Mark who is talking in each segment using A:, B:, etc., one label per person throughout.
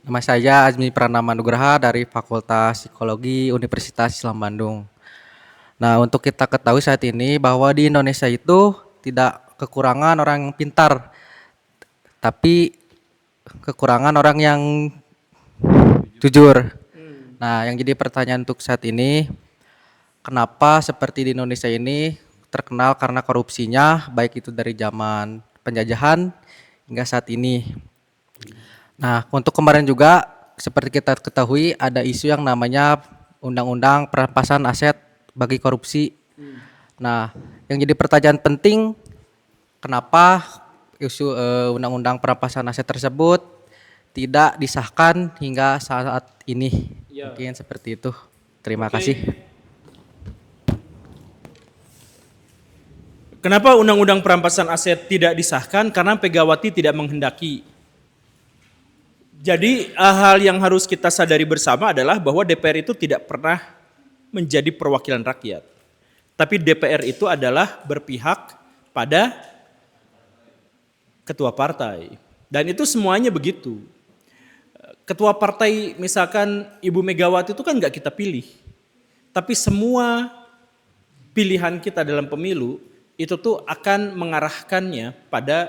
A: Nama saya Azmi Pranama Nugraha dari Fakultas Psikologi Universitas Islam Bandung. Nah, untuk kita ketahui saat ini bahwa di Indonesia itu tidak kekurangan orang yang pintar, tapi kekurangan orang yang jujur. Nah, yang jadi pertanyaan untuk saat ini, kenapa seperti di Indonesia ini terkenal karena korupsinya, baik itu dari zaman penjajahan hingga saat ini. Nah, untuk kemarin juga seperti kita ketahui ada isu yang namanya Undang-Undang Perampasan Aset bagi Korupsi. Nah, yang jadi pertanyaan penting, kenapa isu Undang-Undang Perampasan Aset tersebut tidak disahkan hingga saat ini?
B: Ya.
A: Mungkin seperti itu. Terima
B: Oke.
A: kasih.
B: Kenapa Undang-Undang Perampasan Aset tidak disahkan? Karena Pegawati tidak menghendaki. Jadi hal yang harus kita sadari bersama adalah bahwa DPR itu tidak pernah menjadi perwakilan rakyat. Tapi DPR itu adalah berpihak pada ketua partai. Dan itu semuanya begitu. Ketua partai misalkan Ibu Megawati itu kan nggak kita pilih. Tapi semua pilihan kita dalam pemilu itu tuh akan mengarahkannya pada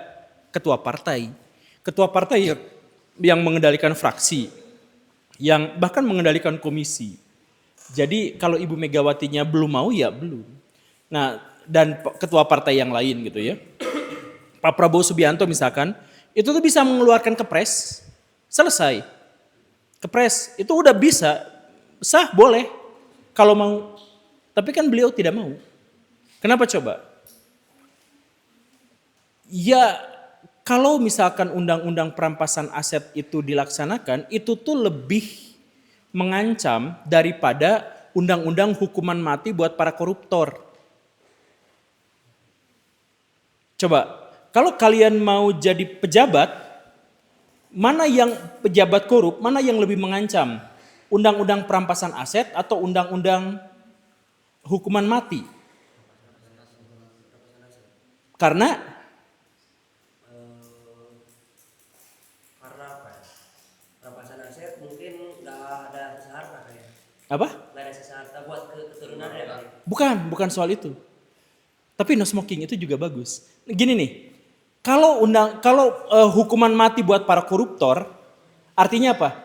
B: ketua partai. Ketua partai yang mengendalikan fraksi, yang bahkan mengendalikan komisi. Jadi kalau Ibu Megawatinya belum mau ya belum. Nah, dan ketua partai yang lain gitu ya. Pak Prabowo Subianto misalkan, itu tuh bisa mengeluarkan kepres, selesai. Kepres itu udah bisa, sah boleh kalau mau. Tapi kan beliau tidak mau. Kenapa coba? Ya kalau misalkan undang-undang perampasan aset itu dilaksanakan, itu tuh lebih mengancam daripada undang-undang hukuman mati buat para koruptor. Coba, kalau kalian mau jadi pejabat, mana yang pejabat korup, mana yang lebih mengancam? Undang-undang perampasan aset atau undang-undang hukuman mati? Karena
C: Rampasan aset mungkin nggak ada syarat kayak
B: apa?
C: nggak ada syarat buat keturunannya kali.
B: Bukan soal itu. Tapi no smoking itu juga bagus. Gini nih, kalau hukuman mati buat para koruptor, artinya apa?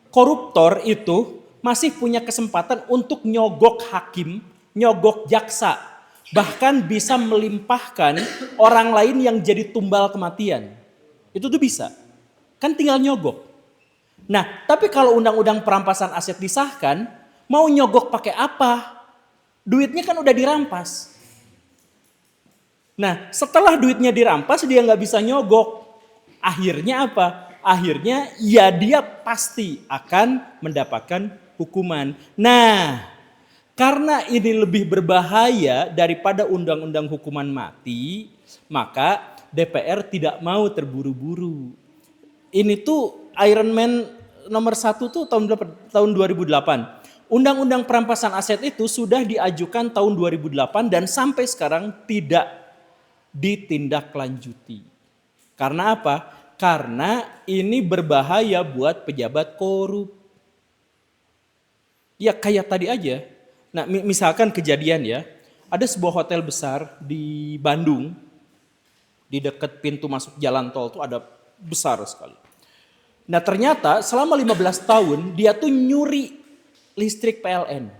B: Koruptor itu masih punya kesempatan untuk nyogok hakim, nyogok jaksa, bahkan bisa melimpahkan orang lain yang jadi tumbal kematian. Itu tuh bisa. Kan tinggal nyogok. Nah, tapi kalau undang-undang perampasan aset disahkan, mau nyogok pakai apa? Duitnya kan udah dirampas. Nah, setelah duitnya dirampas, dia nggak bisa nyogok. Akhirnya apa? Akhirnya ya dia pasti akan mendapatkan hukuman. Nah, karena ini lebih berbahaya daripada undang-undang hukuman mati, maka DPR tidak mau terburu-buru. Ini tuh Iron Man nomor 1 tuh tahun 2008. Undang-undang perampasan aset itu sudah diajukan tahun 2008 dan sampai sekarang tidak ditindaklanjuti. Karena apa? Karena ini berbahaya buat pejabat korup. Ya kayak tadi aja. Nah misalkan kejadian ya, ada sebuah hotel besar di Bandung, di dekat pintu masuk jalan tol tuh ada besar sekali. Nah ternyata selama 15 tahun dia tuh nyuri listrik PLN.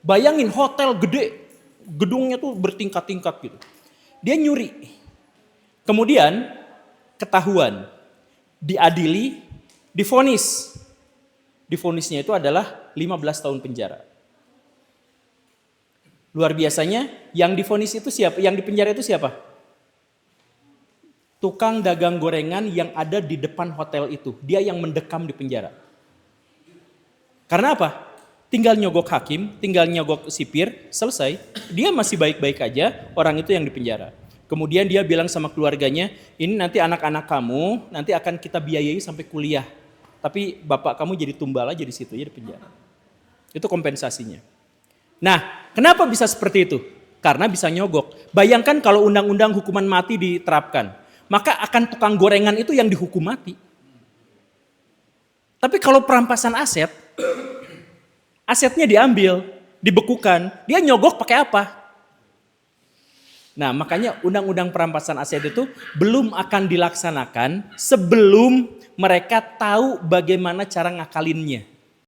B: Bayangin hotel gede, gedungnya tuh bertingkat-tingkat gitu. Dia nyuri. Kemudian ketahuan, diadili, divonis. Divonisnya itu adalah 15 tahun penjara. Luar biasanya yang divonis itu siapa? Yang dipenjara itu siapa? Tukang dagang gorengan yang ada di depan hotel itu. Dia yang mendekam di penjara. Karena apa? Tinggal nyogok hakim, tinggal nyogok sipir, selesai. Dia masih baik-baik aja, orang itu yang di penjara. Kemudian dia bilang sama keluarganya, ini nanti anak-anak kamu nanti akan kita biayai sampai kuliah. Tapi bapak kamu jadi tumbal aja di situ, ya di penjara. Itu kompensasinya. Nah, kenapa bisa seperti itu? Karena bisa nyogok. Bayangkan kalau undang-undang hukuman mati diterapkan. Maka akan tukang gorengan itu yang dihukum mati. Tapi kalau perampasan aset, asetnya diambil, dibekukan, dia nyogok pakai apa? Nah, makanya undang-undang perampasan aset itu belum akan dilaksanakan sebelum mereka tahu bagaimana cara ngakalinnya.